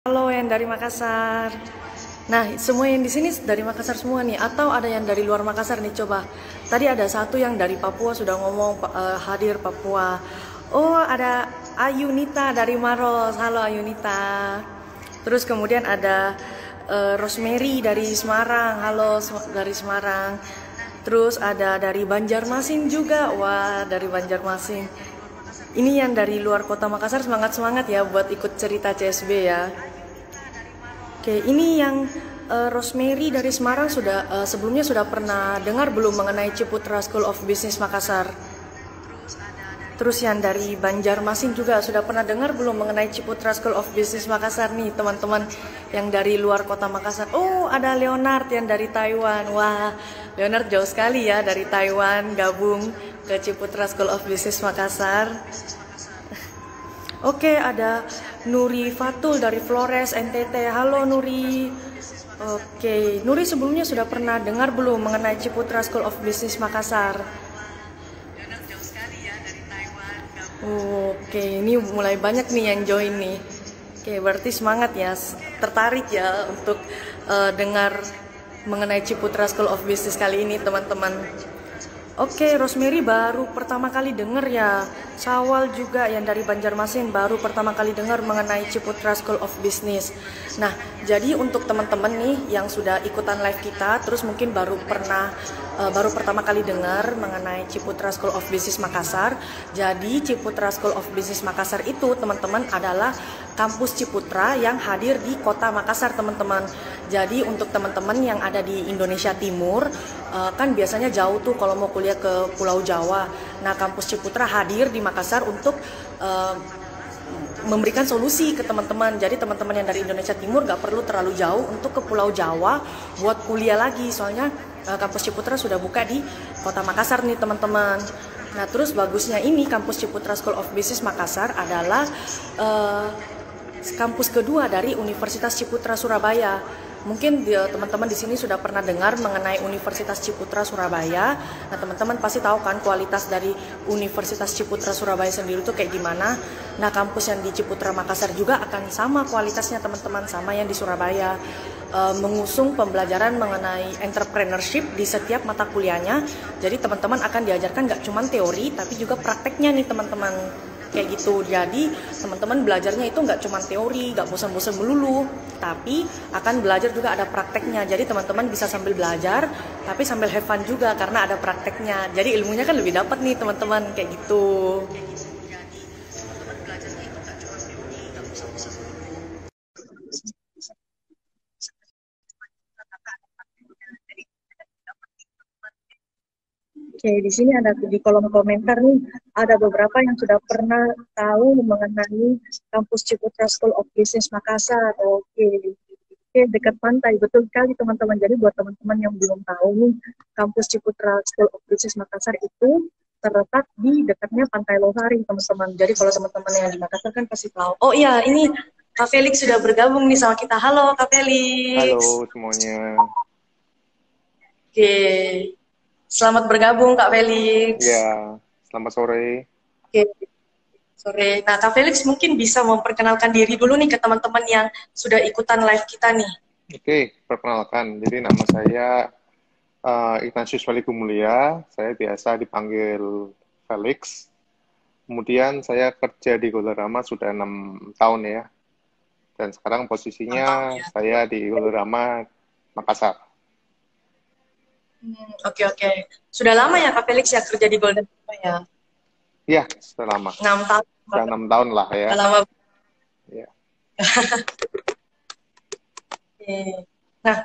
Halo yang dari Makassar. Nah, semua yang di sini dari Makassar semua nih, atau ada yang dari luar Makassar nih, coba. Tadi ada satu yang dari Papua sudah ngomong hadir Papua. Oh, ada Ayunita dari Maros. Halo Ayunita. Terus kemudian ada Rosemary dari Semarang. Halo dari Semarang. Terus ada dari Banjarmasin juga. Wah, dari Banjarmasin. Ini yang dari luar kota Makassar, semangat-semangat ya buat ikut cerita CSB ya. Oke, ini yang Rosemary dari Semarang sebelumnya sudah pernah dengar belum mengenai Ciputra School of Business Makassar? Terus yang dari Banjarmasin juga sudah pernah dengar belum mengenai Ciputra School of Business Makassar nih, teman-teman yang dari luar kota Makassar? Oh, ada Leonard yang dari Taiwan. Wah, Leonard jauh sekali ya dari Taiwan gabung ke Ciputra School of Business Makassar. Oke, ada Nuri Fatul dari Flores, NTT. Halo Nuri. Oke, Nuri sebelumnya sudah pernah dengar belum mengenai Ciputra School of Business Makassar? Oke, ini mulai banyak nih yang join nih. Oke, berarti semangat ya, tertarik ya untuk dengar mengenai Ciputra School of Business kali ini teman-teman. Oke, Rosemary baru pertama kali dengar ya. Sawal juga yang dari Banjarmasin baru pertama kali dengar mengenai Ciputra School of Business. Nah, jadi untuk teman-teman nih yang sudah ikutan live kita, terus mungkin baru pertama kali dengar mengenai Ciputra School of Business Makassar. Jadi Ciputra School of Business Makassar itu teman-teman adalah kampus Ciputra yang hadir di kota Makassar teman-teman. Jadi untuk teman-teman yang ada di Indonesia Timur, kan biasanya jauh tuh kalau mau kuliah ke Pulau Jawa. Nah, kampus Ciputra hadir di Makassar untuk memberikan solusi ke teman-teman. Jadi teman-teman yang dari Indonesia Timur gak perlu terlalu jauh untuk ke Pulau Jawa buat kuliah lagi. Soalnya kampus Ciputra sudah buka di kota Makassar nih teman-teman. Nah, terus bagusnya ini kampus Ciputra School of Business Makassar adalah kampus kedua dari Universitas Ciputra Surabaya. Mungkin teman-teman di sini sudah pernah dengar mengenai Universitas Ciputra Surabaya. Nah, teman-teman pasti tahu kan kualitas dari Universitas Ciputra Surabaya sendiri itu kayak gimana. Nah, kampus yang di Ciputra Makassar juga akan sama kualitasnya teman-teman, sama yang di Surabaya. Mengusung pembelajaran mengenai entrepreneurship di setiap mata kuliahnya. Jadi teman-teman akan diajarkan nggak cuma teori, tapi juga prakteknya nih teman-teman. Kayak gitu. Jadi teman-teman belajarnya itu nggak cuma teori, nggak bosan-bosan melulu, tapi akan belajar juga ada prakteknya. Jadi teman-teman bisa sambil belajar tapi sambil have fun juga karena ada prakteknya. Jadi ilmunya kan lebih dapat nih teman-teman, kayak gitu. Oke, di sini ada di kolom komentar nih, ada beberapa yang sudah pernah tahu mengenai kampus Ciputra School of Business Makassar. Oke, oke, dekat pantai, betul sekali teman-teman. Jadi buat teman-teman yang belum tahu nih, kampus Ciputra School of Business Makassar itu terletak di dekatnya Pantai Losari, teman-teman. Jadi kalau teman-teman yang di Makassar kan pasti tahu. Oh iya, ini Kak Felix sudah bergabung nih sama kita. Halo Kak Felix. Halo semuanya. Oke, selamat bergabung Kak Felix. Ya, selamat sore. Oke, sore. Nah, Kak Felix mungkin bisa memperkenalkan diri dulu nih ke teman-teman yang sudah ikutan live kita nih. Oke, perkenalkan. Jadi nama saya Ignatius Wali Gumulia. Saya biasa dipanggil Felix. Kemudian saya kerja di Golorama sudah 6 tahun ya. Dan sekarang posisinya Mantap ya. saya di Golorama Makassar. Oke, oke. Sudah lama ya Kak Felix ya kerja di Golden River ya? Ya, sudah lama. 6 tahun. Sudah 6 tahun lah ya. Sudah lama. Ya. Oke. Nah,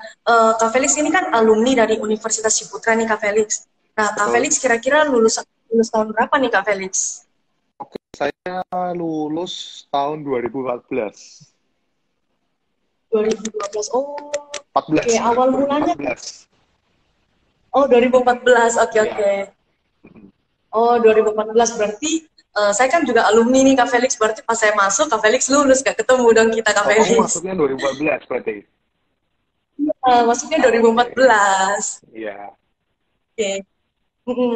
Kak Felix ini kan alumni dari Universitas Ciputra nih Kak Felix. Nah, Kak Betul. Felix kira-kira lulus tahun berapa nih Kak Felix? Oke, saya lulus tahun 2014. 2012. Oh, 14. oke. Awal mulanya. 2014. Oh, 2014. Oke, Ya. oke. Oh, 2014 berarti saya kan juga alumni nih Kak Felix. Berarti pas saya masuk Kak Felix lulus, gak ketemu dong kita Kak Oh, kamu Felix. masuknya 2014 berarti? Masuknya 2014. Iya. Oke.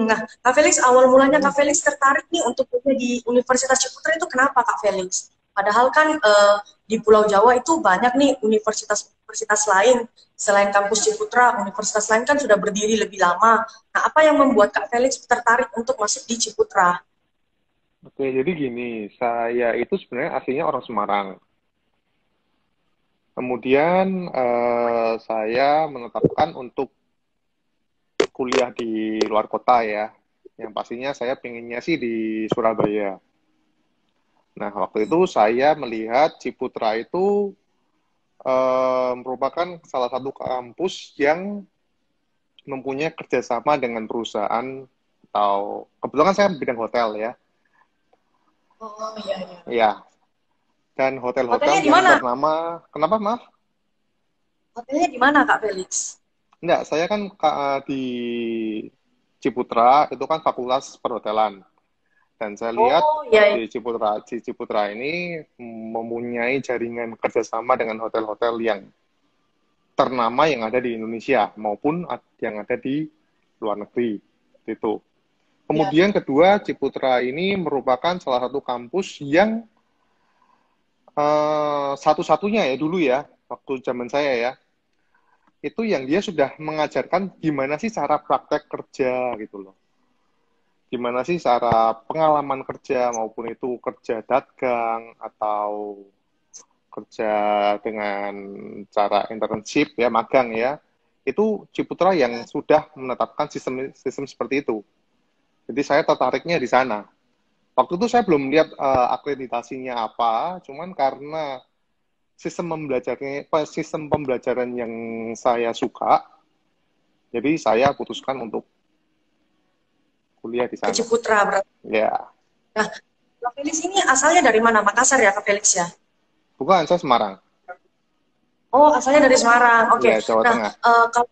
Nah, Kak Felix awal mulanya Kak Felix tertarik nih untuk kuliah di Universitas Ciputra itu kenapa Kak Felix? Padahal kan di Pulau Jawa itu banyak nih universitas-universitas lain selain kampus Ciputra, universitas lain kan sudah berdiri lebih lama. Nah, apa yang membuat Kak Felix tertarik untuk masuk di Ciputra? Oke, jadi gini, saya itu sebenarnya aslinya orang Semarang. Kemudian saya menetapkan untuk kuliah di luar kota ya. Yang pastinya saya pengennya sih di Surabaya. Nah, waktu itu saya melihat Ciputra itu merupakan salah satu kampus yang mempunyai kerjasama dengan perusahaan atau kebetulan saya bidang hotel ya. Oh iya iya. Ya, dan hotel-hotel Hotelnya di yang mana? ternama. Kenapa, Mas? Hotelnya di mana Kak Felix? Enggak, saya kan di Ciputra itu kan fakultas perhotelan. Dan saya lihat Oh iya, iya. di Ciputra ini mempunyai jaringan kerjasama dengan hotel-hotel yang ternama yang ada di Indonesia maupun yang ada di luar negeri. Itu. Iya. Kemudian kedua, Ciputra ini merupakan salah satu kampus yang satu-satunya ya dulu ya, waktu zaman saya ya, itu yang dia sudah mengajarkan gimana sih cara praktek kerja gitu loh. Gimana sih cara pengalaman kerja maupun itu kerja dagang atau kerja dengan cara internship ya, magang ya. Itu Ciputra yang sudah menetapkan sistem sistem seperti itu. Jadi saya tertariknya di sana. Waktu itu saya belum lihat akreditasinya apa, cuman karena sistem pembelajaran yang saya suka, jadi saya putuskan untuk kuliah di Ke sana. Ciputra berarti. Ya, Nah, Kak Felix ini asalnya dari mana? Makassar ya Kak Felix ya? bukan saya Semarang, Oh, asalnya dari Semarang. Oke. ya Jawa Nah, Tengah. kalau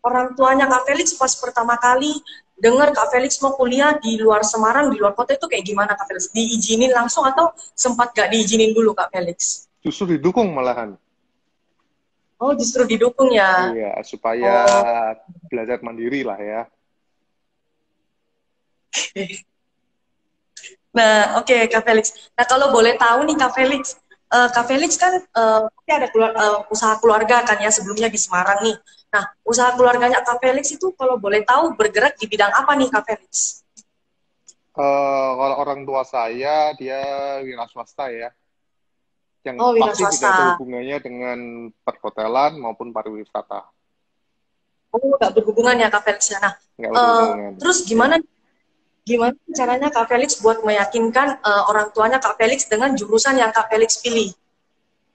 orang tuanya Kak Felix pas pertama kali dengar Kak Felix mau kuliah di luar Semarang, di luar kota itu kayak gimana Kak Felix? Diizinin langsung atau sempat gak diizinin dulu Kak Felix? Justru didukung malahan. Oh, justru didukung ya. Iya, supaya Oh, belajar mandiri lah ya. nah, oke Kak Felix. Nah, kalau boleh tahu nih Kak Felix, Kak Felix kan pasti ada usaha keluarga kan ya sebelumnya di Semarang nih. Nah, usaha keluarganya Kak Felix itu kalau boleh tahu bergerak di bidang apa nih Kak Felix? Kalau orang tua saya, dia wira swasta ya, yang Oh, wira pasti tidak ada swasta. hubungannya dengan perhotelan maupun pariwisata. Oh, nggak berhubungan ya Kak Felix ya. Nah, Nggak berhubungan. terus Ya. gimana gimana caranya Kak Felix buat meyakinkan orang tuanya Kak Felix dengan jurusan yang Kak Felix pilih?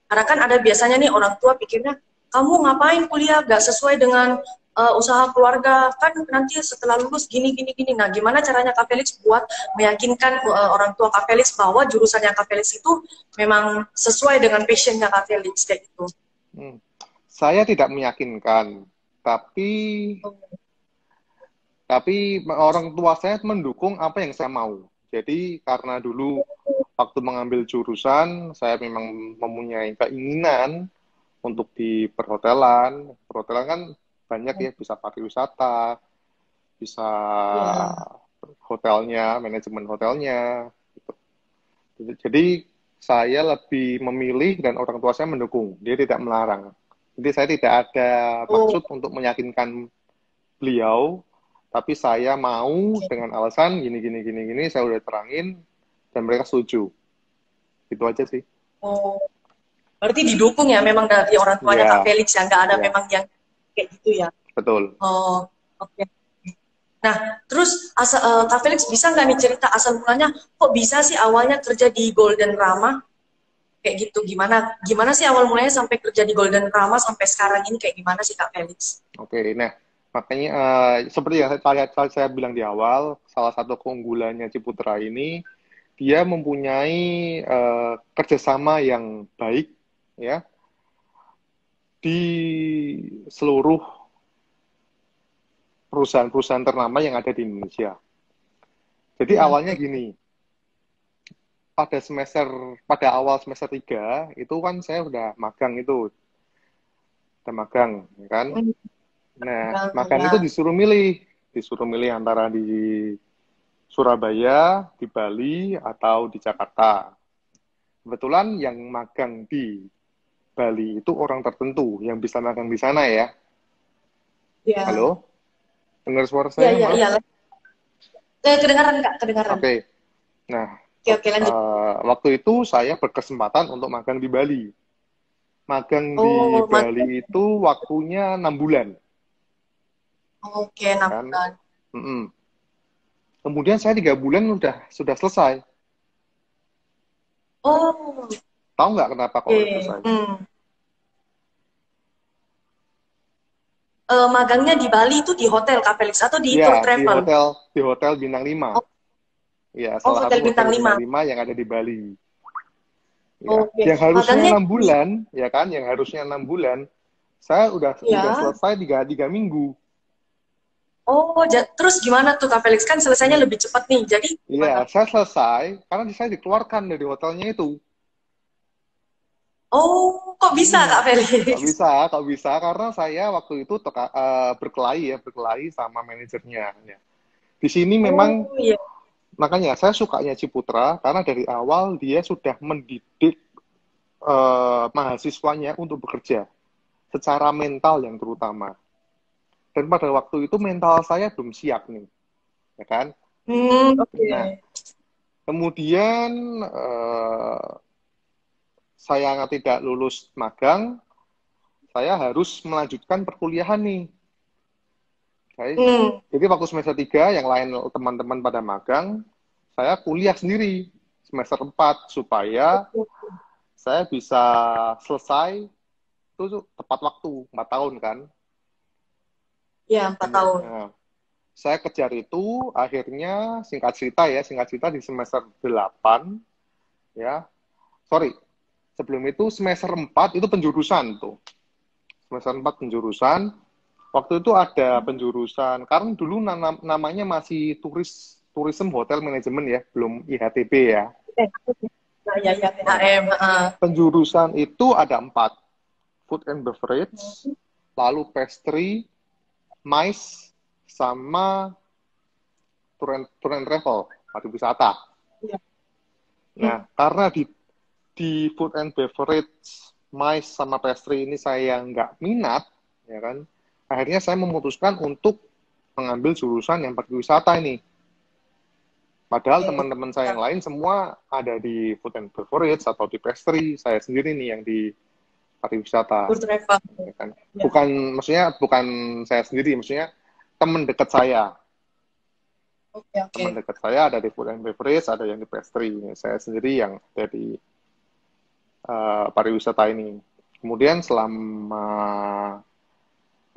Karena kan ada biasanya nih orang tua pikirnya, kamu ngapain kuliah gak sesuai dengan usaha keluarga, kan nanti setelah lulus gini, gini, gini. Nah, gimana caranya Kak Felix buat meyakinkan orang tua Kak Felix bahwa jurusan yang Kak Felix itu memang sesuai dengan passionnya Kak Felix, kayak gitu? Hmm. Saya tidak meyakinkan, tapi orang tua saya mendukung apa yang saya mau. Jadi karena dulu waktu mengambil jurusan, saya memang mempunyai keinginan untuk di perhotelan. Perhotelan kan banyak ya, bisa pariwisata, bisa Ya. hotelnya, manajemen hotelnya. Gitu. Jadi saya lebih memilih dan orang tua saya mendukung. Dia tidak melarang. Jadi saya tidak ada Oh, maksud untuk meyakinkan beliau, tapi saya mau oke. dengan alasan gini gini gini gini, saya udah terangin dan mereka setuju. Itu aja sih. Oh, berarti didukung ya memang dari orang tuanya Kak Ya, Felix ya, nggak ada ya, memang yang kayak gitu ya. betul. Oh, oke. Nah, terus Kak Felix bisa nggak nih cerita asal mulanya kok bisa sih awalnya kerja di Golden Rama kayak gitu? Gimana gimana sih awal mulanya sampai kerja di Golden Rama sampai sekarang ini kayak gimana sih Kak Felix? Oke, nah makanya seperti yang saya bilang di awal, salah satu keunggulannya Ciputra ini dia mempunyai kerjasama yang baik ya di seluruh perusahaan-perusahaan ternama yang ada di Indonesia. Jadi Iya. awalnya gini, pada awal semester 3 itu kan saya udah magang itu, udah magang, ya kan? Hmm, Nah, magang itu ya. disuruh milih antara di Surabaya, di Bali, atau di Jakarta. Kebetulan yang magang di Bali itu orang tertentu yang bisa magang di sana ya. Ya. Halo? Dengar suara Ya, saya, ya, Mas? ya. Kedengaran, Kak, kedengaran. Oke. Nah, Oke, oke, lanjut. waktu itu saya berkesempatan untuk magang di Bali. Magang di Oh, Bali itu waktunya 6 bulan, oke, ya 6 kan? bulan. Mm-mm. Kemudian saya 3 bulan sudah selesai. Oh, Tahu nggak kenapa kok udah oke. selesai? Magangnya di Bali itu di hotel Kak Felix atau di Ya, tour di travel? hotel bintang 5. Oh, Ya, oh, salah satu hotel hotel bintang bintang 5. 5 yang ada di Bali. Ya, Oke. yang harusnya Magangnya 6 di, bulan, ya kan? Yang harusnya 6 bulan, saya udah ya. selesai tiga minggu. Oh, terus gimana tuh Kak Felix? Kan selesainya Hmm. lebih cepat nih. Jadi Iya, gimana? saya selesai karena saya dikeluarkan dari hotelnya itu. Oh, kok bisa Hmm. Kak Felix? Kok bisa karena saya waktu itu berkelahi sama manajernya. Ya. Di sini memang Oh, iya. makanya saya sukanya Ciputra karena dari awal dia sudah mendidik mahasiswanya untuk bekerja secara mental yang terutama. Dan pada waktu itu mental saya belum siap nih, ya kan? Oke. Nah, kemudian saya tidak lulus magang, saya harus melanjutkan perkuliahan nih. Hmm. Jadi waktu semester 3, yang lain teman-teman pada magang, saya kuliah sendiri semester 4 supaya saya bisa selesai itu tepat waktu, 4 tahun kan. Ya, 4 tahun. Nah, saya kejar itu, akhirnya singkat cerita di semester 8, ya, sorry, sebelum itu semester 4 itu penjurusan tuh. Semester 4 penjurusan, waktu itu ada penjurusan, karena dulu namanya masih tourism hotel management ya, belum IHTP ya. Nah, ya, ya, Nah, PHM. penjurusan itu ada 4, food and beverage, lalu pastry, MICE, sama tour and travel, pariwisata. Ya. Nah, karena di food and beverage, MICE, sama pastry ini saya nggak minat, ya kan, akhirnya saya memutuskan untuk mengambil jurusan yang pariwisata ini. Padahal teman-teman saya yang lain semua ada di food and beverage atau di pastry, saya sendiri nih yang di pariwisata. Tour travel. Ya kan? Ya. Bukan saya sendiri, maksudnya teman dekat saya. Oke, oke. Teman dekat saya ada di food and beverage, ada yang di pastry. Saya sendiri yang ada di pariwisata ini. Kemudian selama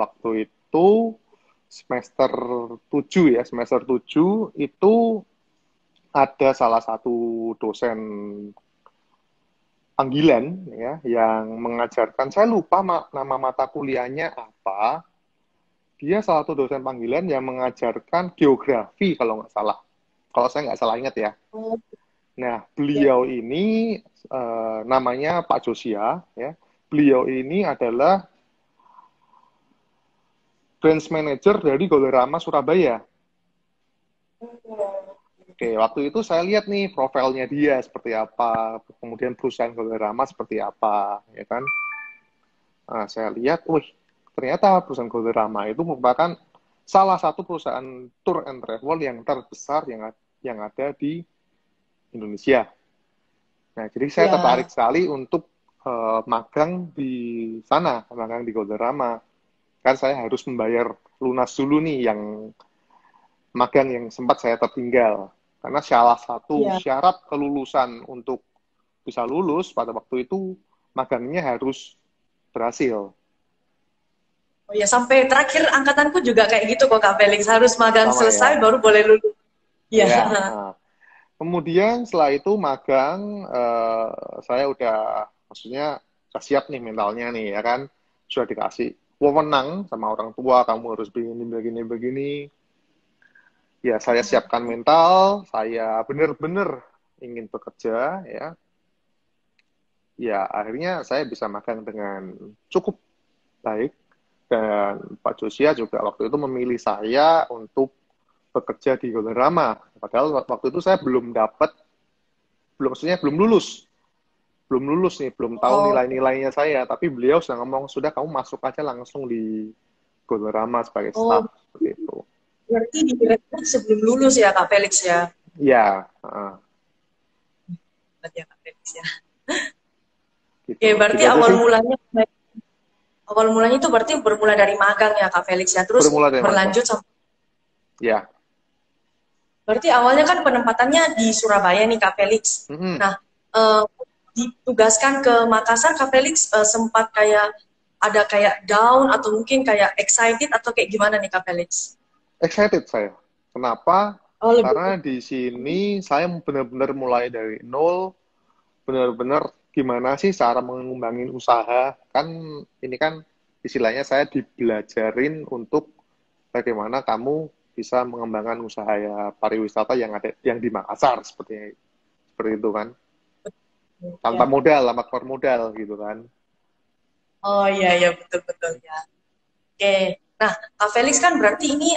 waktu itu semester 7 ya, semester 7 itu ada salah satu dosen panggilan ya yang mengajarkan, saya lupa nama mata kuliahnya apa. Dia salah satu dosen panggilan yang mengajarkan geografi kalau nggak salah. Kalau saya nggak salah ingat ya. Oh, Nah, ya. beliau ini namanya Pak Josia ya. Beliau ini adalah branch manager dari Golorama Surabaya. Oke, waktu itu saya lihat nih profilnya dia seperti apa, kemudian perusahaan Golorama seperti apa, ya kan? Nah, saya lihat, wih, ternyata perusahaan Golorama itu merupakan salah satu perusahaan tour and travel yang terbesar yang ada di Indonesia. Nah, jadi saya Ya. tertarik sekali untuk magang di sana, magang di Golorama. Kan saya harus membayar lunas dulu nih yang magang yang sempat saya tertinggal. Karena salah satu Ya. syarat kelulusan untuk bisa lulus pada waktu itu, magangnya harus berhasil. Oh ya, sampai terakhir angkatanku juga kayak gitu kok Kak Felix. Harus magang Sama selesai ya. baru boleh lulus. Ya. Ya. Nah, kemudian setelah itu magang, saya udah, maksudnya udah siap nih mentalnya nih, ya kan. Sudah dikasih wewenang sama orang tua, kamu harus begini, begini, begini. Ya, saya siapkan mental, saya benar-benar ingin bekerja, ya. Ya, akhirnya saya bisa magang dengan cukup baik. Dan Pak Josia juga waktu itu memilih saya untuk bekerja di Golden Rama. Padahal waktu itu saya belum dapat, maksudnya belum lulus. belum lulus nih, belum tahu Oh, nilai-nilainya saya, tapi beliau sudah ngomong, sudah kamu masuk aja langsung di Golorama sebagai oh, staff, seperti itu. berarti direkrut sebelum lulus ya Kak Felix ya? Ya, Berarti ya Kak Felix ya. gitu. Oke, berarti Gitu aja sih, awal mulanya itu berarti bermula dari magang ya Kak Felix ya. Terus bermula dari magang. berlanjut sampai Ya, berarti awalnya kan penempatannya di Surabaya nih Kak Felix. mm-mm. Nah, eh, ditugaskan ke Makassar Kak Felix sempat kayak ada kayak down atau mungkin kayak excited atau kayak gimana nih Kak Felix? Excited saya. Kenapa? Oh, lebih. Karena di sini saya benar-benar mulai dari nol, benar-benar gimana sih cara mengembangin usaha. Kan ini kan istilahnya saya dibelajarin untuk bagaimana kamu bisa mengembangkan usaha ya pariwisata yang ada yang di Makassar seperti itu kan. Tanpa Ya. modal, tanpa keluar modal gitu kan. Oh iya iya betul betul ya. Oke. Nah, Kak Felix kan berarti ini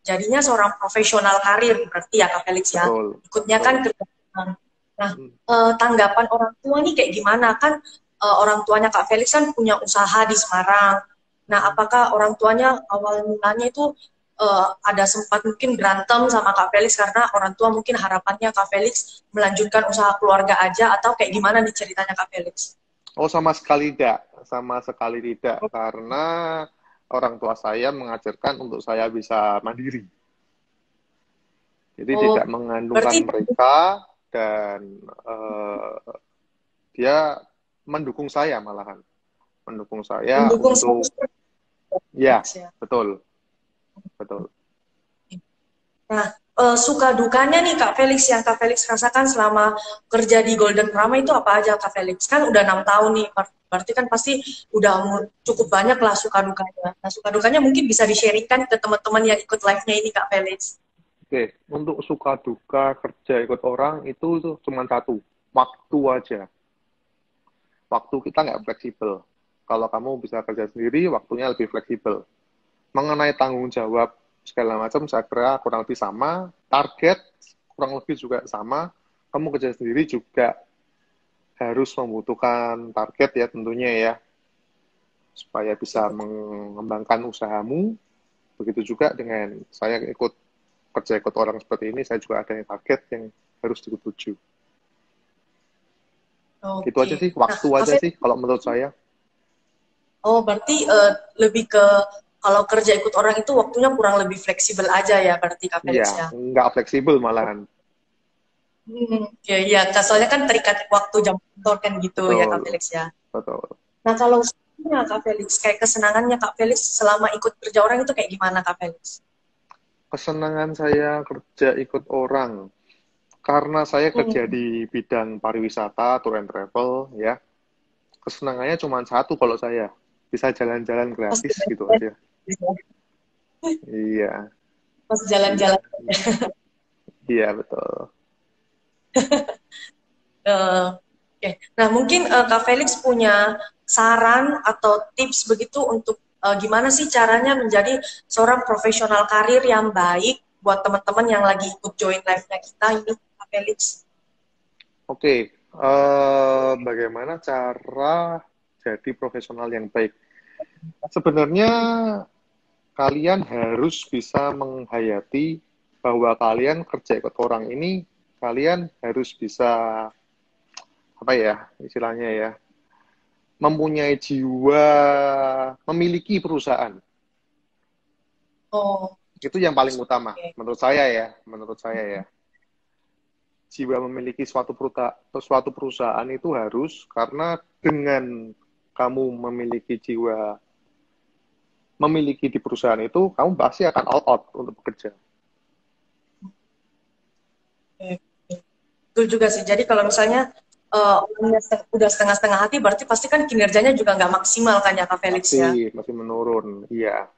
jadinya seorang profesional karir berarti ya Kak Felix ya. Betul, Ikutnya kan betul. kerja. Nah, Hmm. tanggapan orang tua nih kayak gimana kan orang tuanya Kak Felix kan punya usaha di Semarang. Nah, apakah orang tuanya awal mulanya itu ada sempat mungkin berantem sama Kak Felix karena orang tua mungkin harapannya Kak Felix melanjutkan usaha keluarga aja atau kayak gimana nih ceritanya Kak Felix? Oh, sama sekali tidak, karena orang tua saya mengajarkan untuk saya bisa mandiri. Jadi Oh, tidak mengandungkan berarti mereka dan dia mendukung saya malahan, mendukung saya mendukung untuk 100% ya ya. betul betul. Nah, suka dukanya nih Kak Felix yang Kak Felix rasakan selama kerja di Golden Rama itu apa aja Kak Felix? Kan udah 6 tahun nih, berarti kan pasti udah cukup banyak lah suka dukanya. Nah, suka dukanya mungkin bisa di-sharingkan ke teman-teman yang ikut live-nya ini Kak Felix. Oke, untuk suka duka kerja ikut orang itu cuma satu, waktu aja. Waktu kita nggak fleksibel. Kalau kamu bisa kerja sendiri, waktunya lebih fleksibel. Mengenai tanggung jawab segala macam, saya kira kurang lebih sama. Target kurang lebih juga sama. Kamu kerja sendiri juga harus membutuhkan target ya tentunya ya, supaya bisa mengembangkan usahamu. Begitu juga dengan saya kerja ikut orang seperti ini, saya juga ada target yang harus dituju. Itu aja Oke. sih, Nah, waktu Kak aja Felix, sih kalau menurut saya. oh berarti lebih ke kalau kerja ikut orang itu waktunya kurang lebih fleksibel aja ya berarti Kak Iya, Felix ya. nggak fleksibel malahan. Ya, iya, soalnya kan terikat waktu jam kantor kan gitu ya Kak Betul, Felix ya. betul. Nah, kalau senangnya Kak Felix, kayak kesenangannya Kak Felix selama ikut kerja orang itu kayak gimana Kak Felix? Kesenangan saya kerja ikut orang, karena saya kerja Hmm. di bidang pariwisata, tour and travel, ya. Kesenangannya cuma satu kalau saya, bisa jalan-jalan Pas gratis gitu jalan-jalan, aja. Iya, pas jalan-jalan. iya betul. Oke. Nah, mungkin Kak Felix punya saran atau tips begitu untuk gimana sih caranya menjadi seorang profesional karir yang baik buat teman-teman yang lagi ikut join live-nya kita ini, Kak Felix. Oke, bagaimana cara jadi profesional yang baik? Sebenarnya kalian harus bisa menghayati bahwa kalian kerja ikut orang ini, kalian harus bisa, apa ya istilahnya ya, mempunyai jiwa memiliki perusahaan. Oh, Itu yang paling utama, oke. menurut saya ya. Jiwa memiliki suatu perusahaan itu harus, karena dengan kamu memiliki jiwa memiliki di perusahaan itu, kamu pasti akan all out untuk bekerja. Oke. Betul juga sih. Jadi kalau misalnya orangnya udah setengah-setengah hati, berarti pasti kan kinerjanya juga nggak maksimal kan ya Kak Felix Pasti ya. masih menurun, iya.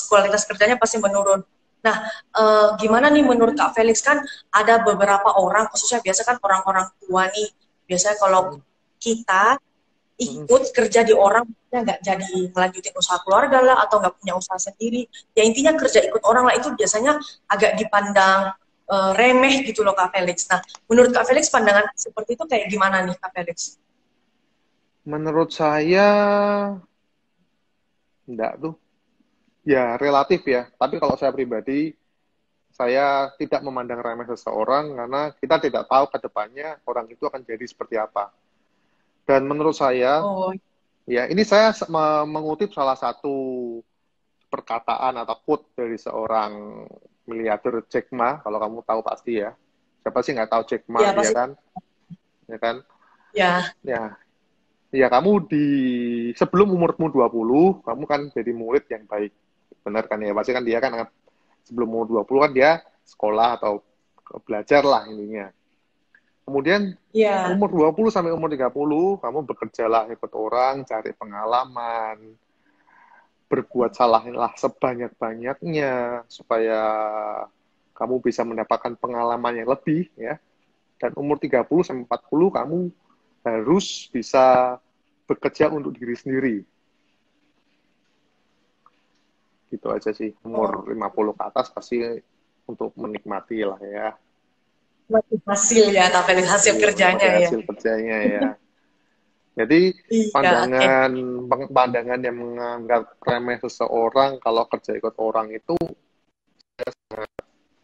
Kualitas kerjanya pasti menurun. Nah, gimana nih menurut Kak Felix kan ada beberapa orang, khususnya biasa kan orang-orang tua nih, biasanya kalau kita ikut kerja di orang, nggak jadi melanjutin usaha keluarga lah, atau nggak punya usaha sendiri, ya intinya kerja ikut orang lah itu biasanya agak dipandang remeh gitu loh Kak Felix. Nah, menurut Kak Felix pandangan seperti itu kayak gimana nih Kak Felix? Menurut saya, enggak tuh. Ya, relatif ya. Tapi kalau saya pribadi, saya tidak memandang remeh seseorang karena kita tidak tahu ke depannya orang itu akan jadi seperti apa. Dan menurut saya, Oh, ya ini saya mengutip salah satu perkataan atau quote dari seorang miliarder Jack Ma, kalau kamu tahu pasti ya. Siapa sih nggak tahu Jack Ma, ya ya pasti. kan? Ya kan? Ya, Ya, ya kamu di sebelum umurmu 20, kamu kan jadi murid yang baik. Benar kan ya? Pasti kan dia kan sebelum umur 20 kan dia sekolah atau belajar lah intinya. Kemudian ya, umur 20 sampai umur 30, kamu bekerjalah ikut orang, cari pengalaman, berbuat salahlah sebanyak-banyaknya supaya kamu bisa mendapatkan pengalaman yang lebih ya. Dan umur 30 sampai 40 kamu harus bisa bekerja untuk diri sendiri. Gitu aja sih. oh, Umur 50 ke atas pasti untuk menikmati lah ya. hasil ya Kak Felix, hasil Iya, kerjanya menikmati ya. hasil kerjanya ya. Jadi Iya, oke. pandangan yang menganggap remeh seseorang kalau kerja ikut orang itu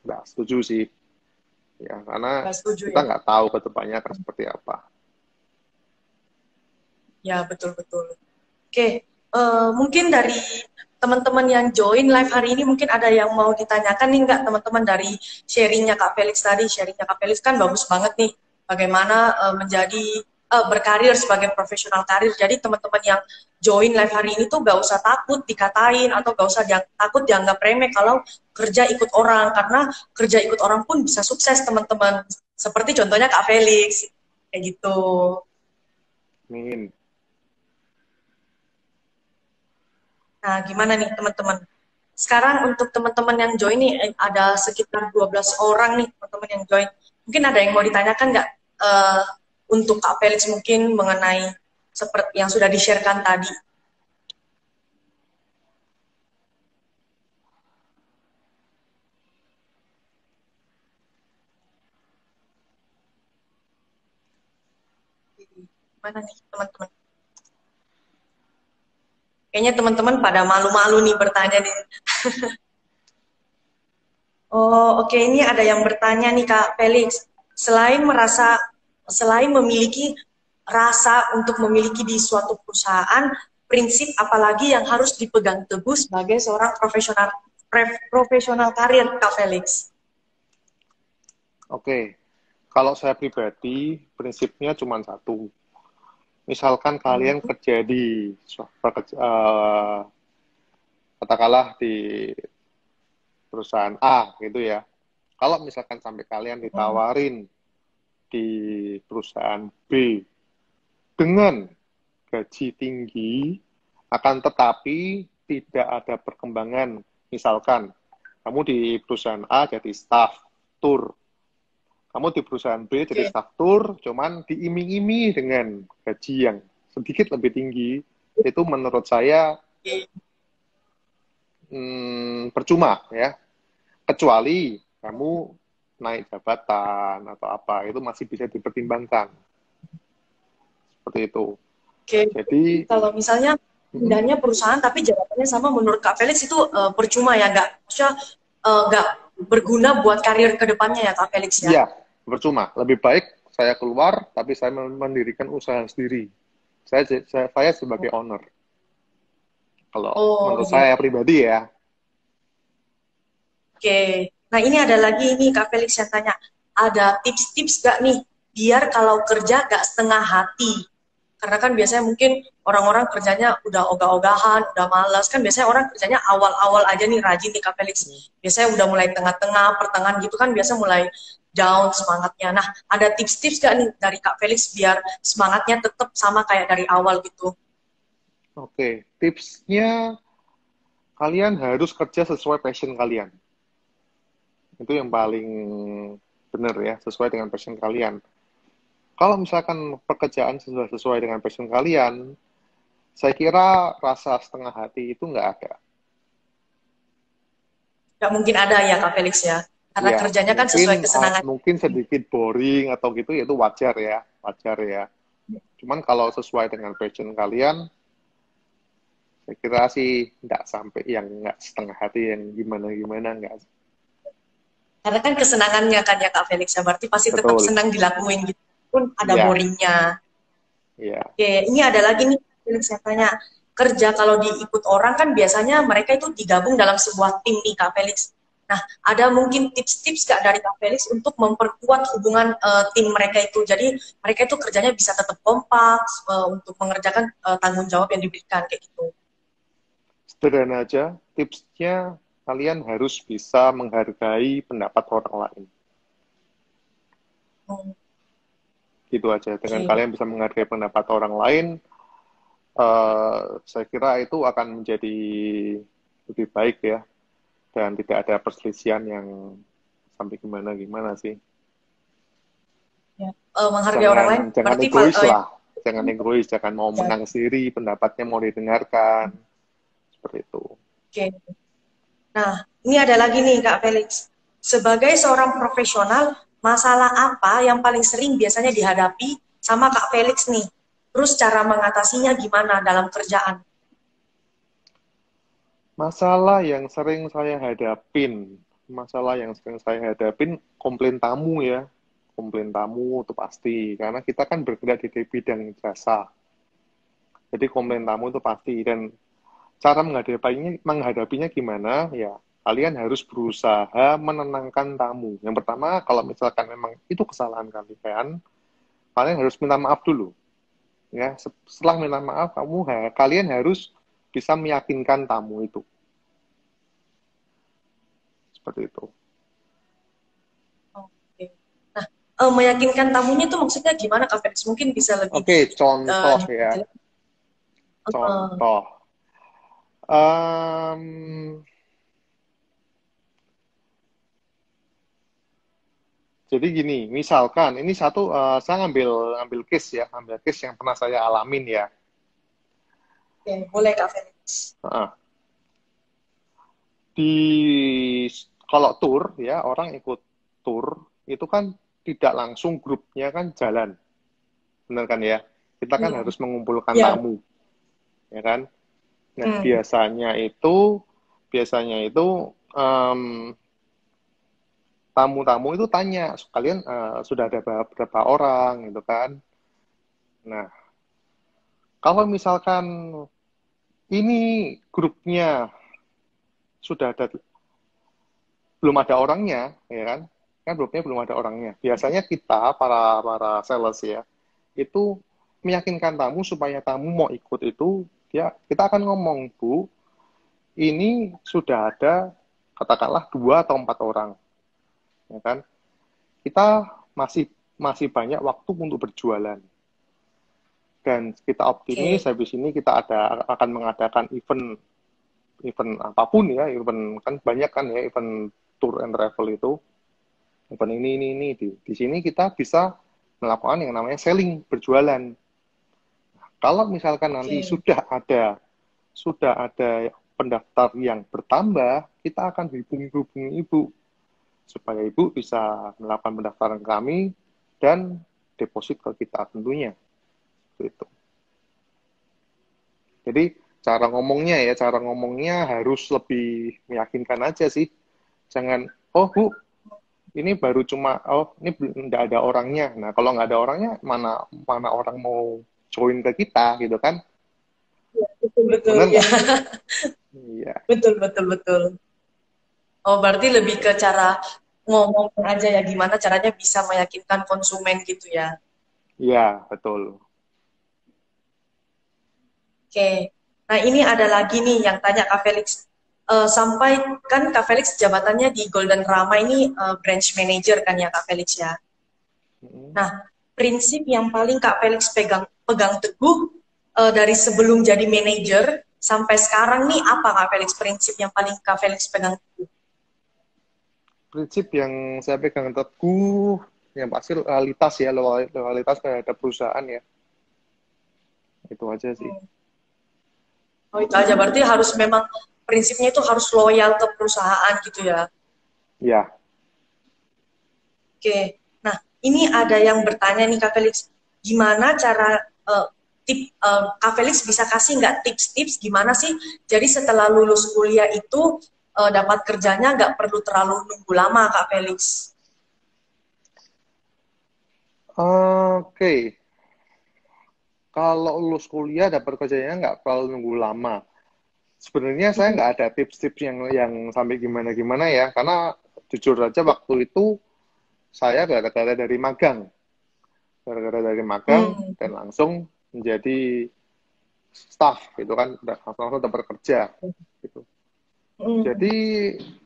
nggak setuju sih. Ya, karena Nggak setuju kita ya. nggak tahu ke depannya akan seperti apa. Ya, betul-betul. Oke, mungkin dari teman-teman yang join live hari ini mungkin ada yang mau ditanyakan nih nggak teman-teman dari sharingnya Kak Felix tadi. Sharingnya Kak Felix kan bagus banget nih bagaimana menjadi berkarir sebagai profesional karir. Jadi teman-teman yang join live hari ini tuh gak usah takut dikatain atau gak usah takut dianggap remeh kalau kerja ikut orang karena kerja ikut orang pun bisa sukses teman-teman. Seperti contohnya Kak Felix kayak gitu. Amin. Nah, gimana nih teman-teman? Sekarang untuk teman-teman yang join nih, ada sekitar 12 orang nih teman-teman yang join. Mungkin ada yang mau ditanyakan nggak untuk Kak Felix mungkin mengenai seperti yang sudah di-sharekan tadi? Gimana nih teman-teman? Kayaknya teman-teman pada malu-malu nih bertanya nih. Oh, oke. Ini ada yang bertanya nih Kak Felix. Selain memiliki rasa untuk memiliki di suatu perusahaan, prinsip apalagi yang harus dipegang teguh sebagai seorang profesional karir Kak Felix? Oke, kalau saya pribadi prinsipnya cuma satu. Misalkan kalian Mhm. kerja di katakanlah di perusahaan A gitu ya. Kalau misalkan sampai kalian ditawarin di perusahaan B dengan gaji tinggi, akan tetapi tidak ada perkembangan. Misalkan kamu di perusahaan A jadi staff tour, kamu di perusahaan B jadi Oke, staff tour, cuman diiming-iming dengan gaji yang sedikit lebih tinggi, itu menurut saya oke, percuma ya. Kecuali kamu naik jabatan atau apa, itu masih bisa dipertimbangkan. Seperti itu. oke. Jadi, Kalau misalnya pindahnya perusahaan tapi jabatannya sama, menurut Kak Felix itu percuma ya, nggak berguna buat karir kedepannya ya Kak Felix ya? iya, percuma. Lebih baik saya keluar, tapi saya mendirikan usaha sendiri. Saya sebagai owner. Kalau Oh menurut iya. saya pribadi ya, Oke, nah ini ada lagi nih Kak Felix yang tanya, ada tips-tips gak nih biar kalau kerja gak setengah hati? Karena kan biasanya mungkin orang-orang kerjanya udah ogah-ogahan, udah malas. Kan biasanya orang kerjanya awal-awal aja nih rajin nih Kak Felix. Biasanya udah mulai tengah-tengah, pertengahan gitu kan biasa mulai down semangatnya. Nah, ada tips-tips gak nih dari Kak Felix biar semangatnya tetap sama kayak dari awal gitu? oke. Tipsnya, kalian harus kerja sesuai passion kalian. Itu yang paling benar ya, sesuai dengan passion kalian. Kalau misalkan pekerjaan sesuai dengan passion kalian, saya kira rasa setengah hati itu nggak ada. Gak mungkin ada ya Kak Felix ya? Karena Ya, kerjanya kan sesuai kesenangan. mungkin sedikit boring atau gitu ya itu wajar ya, wajar ya. Cuman kalau sesuai dengan passion kalian, saya kira sih nggak sampai yang nggak setengah hati yang gimana-gimana nggak. Karena kan kesenangannya kan ya Kak Felix, ya berarti pasti tetap Betul, senang dilakuin gitu. Pun ada ya, boringnya. ya. Oke, ini ada lagi nih Felix, saya tanya. Kerja kalau diikut orang kan biasanya mereka itu digabung dalam sebuah tim nih Kak Felix. Nah, ada mungkin tips-tips Kak dari Kak Felix untuk memperkuat hubungan tim mereka itu. Jadi mereka itu kerjanya bisa tetap kompak untuk mengerjakan tanggung jawab yang diberikan kayak gitu. Sederhana aja, tipsnya kalian harus bisa menghargai pendapat orang lain. Hmm, Gitu aja. Dengan Oke. kalian bisa menghargai pendapat orang lain, saya kira itu akan menjadi lebih baik ya, dan tidak ada perselisihan yang sampai gimana-gimana sih. Ya. Menghargai orang Jangan lain jangan berarti egois lah, jangan egois, jangan mau ya, menang sendiri, pendapatnya mau didengarkan, seperti itu. oke. Nah, ini ada lagi nih Kak Felix. Sebagai seorang profesional, masalah apa yang paling sering biasanya dihadapi sama Kak Felix nih? Terus cara mengatasinya gimana dalam kerjaan? Masalah yang sering saya hadapin, masalah yang sering saya hadapin, komplain tamu ya, komplain tamu itu pasti, karena kita kan bergerak di bidang jasa, jadi komplain tamu itu pasti, dan cara menghadapinya gimana ya, kalian harus berusaha menenangkan tamu. Yang pertama, kalau misalkan memang itu kesalahan kalian harus minta maaf dulu ya. Setelah minta maaf, kalian harus bisa meyakinkan tamu itu, seperti itu. Oke. Nah, meyakinkan tamunya itu maksudnya gimana Kak Felix? Mungkin bisa lebih Oke, contoh ya, detail. contoh. Em, jadi gini, misalkan ini saya ngambil case ya, ambil case yang pernah saya alamin ya. Oke, boleh Kak Felix. Heeh. Di Kalau tour ya, orang ikut tour itu kan tidak langsung grupnya kan jalan, benar kan ya? Kita kan Hmm. harus mengumpulkan Ya. tamu, ya kan? Nah, Hmm. biasanya itu em, tamu-tamu itu tanya, kalian sudah ada berapa orang gitu kan? Nah, kalau misalkan ini grupnya sudah ada, belum ada orangnya, ya kan? Kan grupnya belum ada orangnya. Biasanya kita para para sales ya, itu meyakinkan tamu supaya tamu mau ikut itu, ya kita akan ngomong, Bu, ini sudah ada katakanlah 2 atau 4 orang, ya kan? Kita masih masih banyak waktu untuk berjualan, dan kita optimis Oke. habis ini kita akan mengadakan event event apapun ya, event kan banyak kan ya, event tour and travel itu, event ini di sini kita bisa melakukan yang namanya selling, berjualan. Kalau misalkan nanti Oke. sudah ada pendaftar yang bertambah, kita akan hubungi ibu supaya ibu bisa melakukan pendaftaran kami dan deposit ke kita tentunya, gitu. Jadi cara ngomongnya harus lebih meyakinkan aja sih. Jangan, oh Bu, ini baru cuma, oh ini nggak ada orangnya. Nah kalau nggak ada orangnya, mana mana orang mau join ke kita gitu kan? Betul betul Bener ya. nggak? Iya, Betul betul betul. Oh, berarti lebih ke cara ngomong aja ya, gimana caranya bisa meyakinkan konsumen gitu ya. iya betul. Oke. Nah, ini ada lagi nih yang tanya Kak Felix. Sampai kan Kak Felix jabatannya di Golden Rama ini branch manager kan ya Kak Felix ya. Mm. Nah, prinsip yang paling Kak Felix pegang teguh dari sebelum jadi manager sampai sekarang nih apa Kak Felix, prinsip yang paling Kak Felix pegang teguh? Prinsip yang saya pegang teguh, yang pasti loyalitas ya, loyalitas terhadap perusahaan ya. Itu aja sih. Hmm. Oh, itu aja. Berarti harus memang prinsipnya itu harus loyal ke perusahaan gitu ya. Ya, Oke, nah ini ada yang bertanya nih Kak Felix, gimana cara Kak Felix bisa kasih nggak tips-tips gimana sih? Jadi setelah lulus kuliah itu dapat kerjanya nggak perlu terlalu nunggu lama Kak Felix. Oke, kalau lulus kuliah dapat kerjanya nggak perlu nunggu lama. Sebenarnya saya nggak ada tips-tips yang sampai gimana-gimana ya, karena jujur aja waktu itu saya gara-gara dari magang. Gara-gara dari magang Hmm. dan langsung menjadi staff, gitu kan, langsung dapat kerja. Gitu. Hmm. Jadi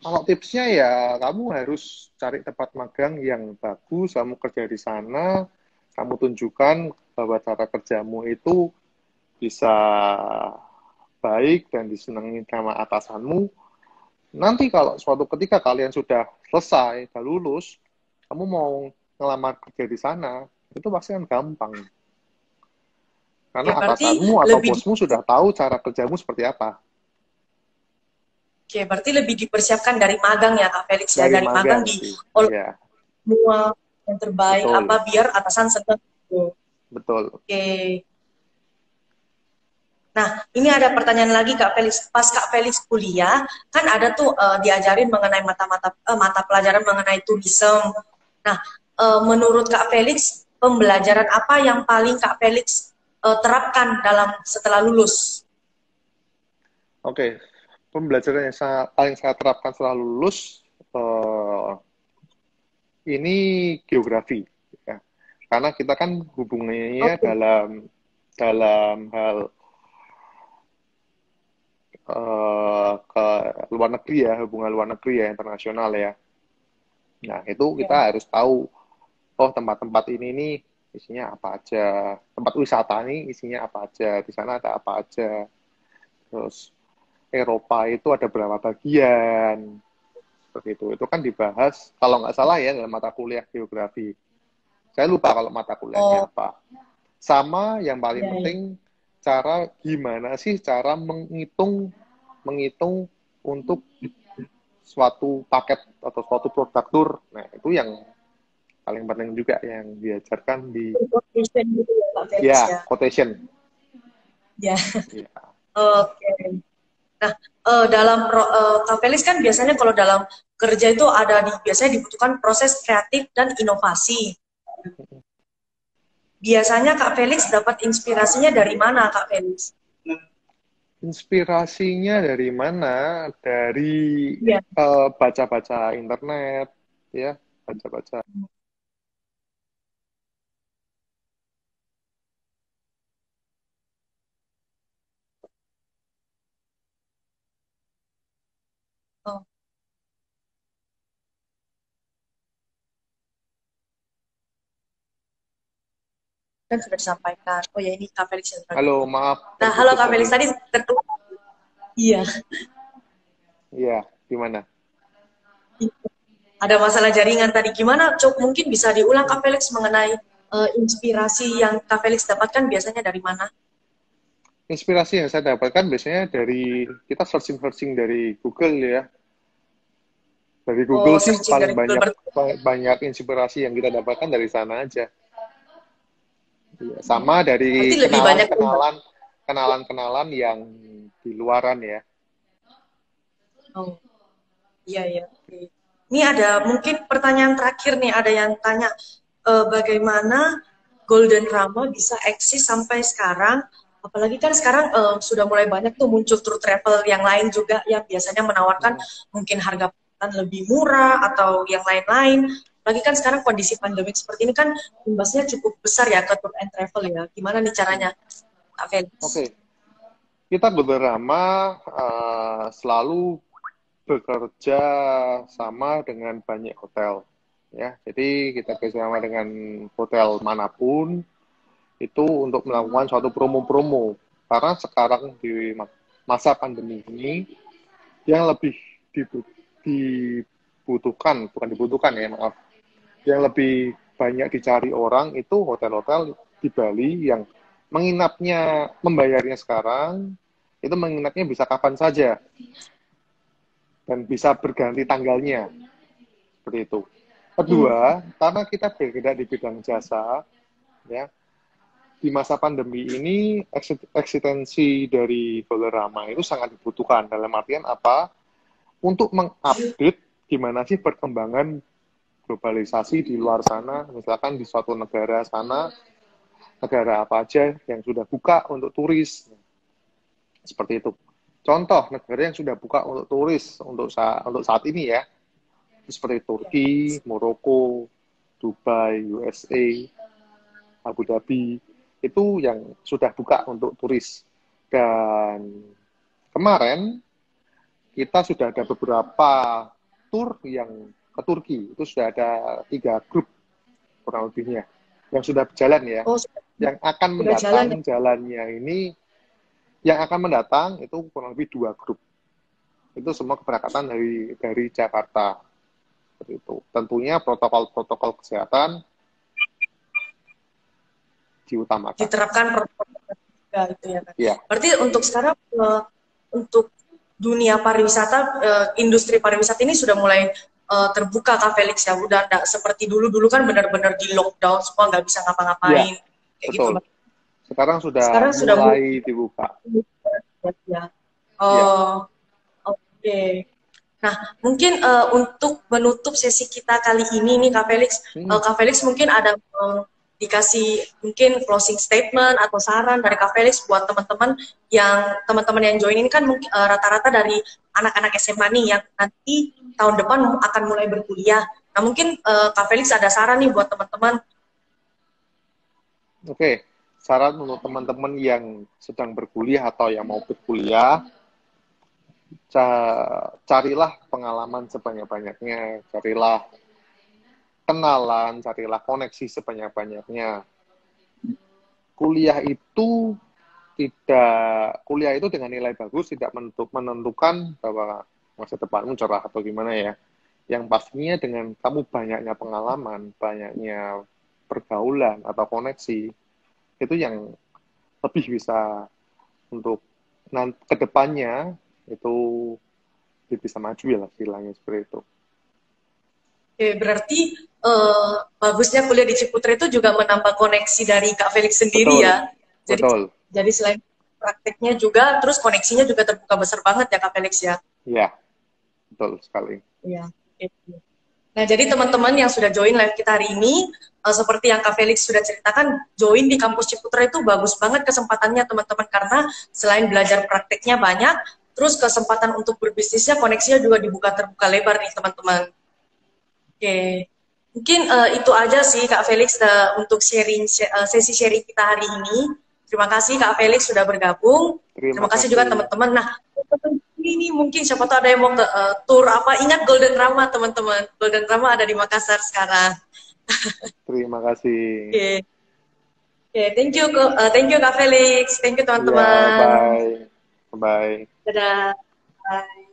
kalau tipsnya ya kamu harus cari tempat magang yang bagus, kamu kerja di sana, kamu tunjukkan bahwa cara kerjamu itu bisa baik dan disenangi sama atasanmu. Nanti kalau suatu ketika kalian sudah selesai, sudah lulus, kamu mau ngelamar kerja di sana, itu pasti kan gampang. Oke, Karena berarti atasanmu atau lebih bosmu sudah tahu cara kerjamu seperti apa. Oke, berarti lebih dipersiapkan dari magang ya Kak Felix ya, Dari dari magang magang di sih, olah ya, semua yang terbaik apa betul, biar atasan senang gitu. betul. Oke. Nah, ini ada pertanyaan lagi Kak Felix. Pas Kak Felix kuliah, kan ada tuh diajarin mengenai mata pelajaran mengenai turisme. Nah, menurut Kak Felix, pembelajaran apa yang paling Kak Felix terapkan dalam setelah lulus? Oke, pembelajaran yang paling saya terapkan setelah lulus, ini geografi. Ya. Karena kita kan hubungannya Oke. dalam hal ke luar negeri ya, hubungan luar negeri ya, internasional ya. Nah, itu kita Ya. harus tahu, oh tempat-tempat ini nih isinya apa aja, tempat wisata nih isinya apa aja, di sana ada apa aja. Terus Eropa itu ada berapa bagian, seperti itu. Itu kan dibahas, kalau nggak salah ya, dalam mata kuliah geografi. Saya lupa kalau mata kuliahnya Oh, apa. Sama yang paling ya, ya. penting, gimana sih cara menghitung untuk suatu paket atau suatu produk tour. Nah, itu yang paling penting juga yang diajarkan di Quotation gitu ya Kak Felix ya ya. quotation. Ya. Ya. Oke. Nah, Kak Felix kan biasanya kalau dalam kerja itu biasanya dibutuhkan proses kreatif dan inovasi. Biasanya Kak Felix dapat inspirasinya dari mana, Kak Felix? Inspirasinya dari mana? Dari Iya. baca-baca internet, ya, baca-baca. Oh, kan sudah disampaikan. Oh ya, ini Kak Felix yang tadi. Halo, maaf Nah, halo terputus Kak Felix tadi. tadi tertutup. Iya, Iya, gimana? ada masalah jaringan tadi. Gimana? Mungkin bisa diulang Kak Felix mengenai inspirasi yang Kak Felix dapatkan biasanya dari mana? Inspirasi yang saya dapatkan biasanya dari kita searching-searching dari Google ya. Dari Oh, Google sih searching paling dari Google. banyak inspirasi yang kita dapatkan dari sana aja. Iya, sama Berarti dari lebih banyak. kenalan-kenalan yang di luaran ya. Oh, iya, iya. Oke. Ini ada mungkin pertanyaan terakhir nih, ada yang tanya bagaimana Golden Rama bisa eksis sampai sekarang, apalagi kan sekarang sudah mulai banyak tuh muncul tour travel yang lain juga yang biasanya menawarkan Hmm. mungkin harga lebih murah atau yang lain-lain. Lagi kan sekarang kondisi pandemik seperti ini kan imbasnya cukup besar ya ke tour and travel ya. Gimana nih caranya, Kak Felix? Oke, kita beberapa selalu bekerja sama dengan banyak hotel ya. Jadi kita bersama dengan hotel manapun itu untuk melakukan suatu promo-promo. Karena sekarang di masa pandemi ini yang lebih dibutuhkan, bukan dibutuhkan ya, maaf. Yang lebih banyak dicari orang itu hotel-hotel di Bali yang menginapnya, membayarnya sekarang, itu menginapnya bisa kapan saja dan bisa berganti tanggalnya, seperti itu. Kedua, karena kita bergerak di bidang jasa, ya, di masa pandemi ini eksistensi dari Dollarama itu sangat dibutuhkan. Dalam artian apa? Untuk mengupdate gimana sih perkembangan globalisasi di luar sana, misalkan di suatu negara sana, negara apa aja yang sudah buka untuk turis, seperti itu. Contoh negara yang sudah buka untuk turis untuk saat ini ya, seperti Turki, Maroko, Dubai, USA, Abu Dhabi, itu yang sudah buka untuk turis. Dan kemarin kita sudah ada beberapa tour yang ke Turki, itu sudah ada 3 grup kurang lebihnya yang sudah berjalan ya. Oh, Yang akan sudah jalan. mendatang jalannya ini, yang akan mendatang itu kurang lebih 2 grup. Itu semua keberangkatan dari Jakarta. Seperti itu. Tentunya protokol kesehatan diutamakan. Diterapkan protokol juga gitu ya kan. Ya, Berarti untuk sekarang untuk dunia pariwisata, industri pariwisata ini sudah mulai terbuka Kak Felix ya. Udah enggak seperti dulu kan benar-benar di lockdown, semua nggak bisa ngapa-ngapain. Kayak gitu. betul. Sekarang sudah Sudah mulai dibuka. Ya. Ya. Oh, oke. Nah, mungkin untuk menutup sesi kita kali ini nih Kak Felix, Kak Felix mungkin ada dikasih mungkin closing statement atau saran dari Kak Felix buat teman-teman yang join ini kan mungkin rata-rata dari anak-anak SMA nih yang nanti tahun depan akan mulai berkuliah. Nah, mungkin Kak Felix ada saran nih buat teman-teman. Oke, saran untuk teman-teman yang sedang berkuliah atau yang mau berkuliah, carilah pengalaman sebanyak-banyaknya, carilah kenalan, carilah koneksi sebanyak-banyaknya. Kuliah itu dengan nilai bagus tidak menentukan bahwa masa depanmu cerah atau gimana ya. Yang pastinya dengan kamu banyaknya pengalaman, banyaknya pergaulan atau koneksi, itu yang lebih bisa untuk kedepannya itu bisa maju ya lah istilahnya seperti itu. Oke, berarti bagusnya kuliah di Ciputra itu juga menambah koneksi dari Kak Felix sendiri. Betul, ya. betul. Jadi selain prakteknya juga, terus koneksinya juga terbuka besar banget ya Kak Felix ya. Iya, betul sekali. Iya. Nah, jadi teman-teman yang sudah join live kita hari ini, seperti yang Kak Felix sudah ceritakan, join di kampus Ciputra itu bagus banget kesempatannya teman-teman, karena selain belajar prakteknya banyak, terus kesempatan untuk berbisnisnya, koneksinya juga terbuka lebar nih teman-teman. Oke, mungkin itu aja sih Kak Felix untuk sesi sharing kita hari ini. Terima kasih Kak Felix sudah bergabung. Terima kasih juga teman-teman. Nah, ini mungkin siapa tahu ada yang mau ke tour apa. Ingat Golden Rama teman-teman. Golden Rama ada di Makassar sekarang. Terima kasih. Oke, thank you Kak Felix. Thank you teman-teman. Bye. Dadah. Bye.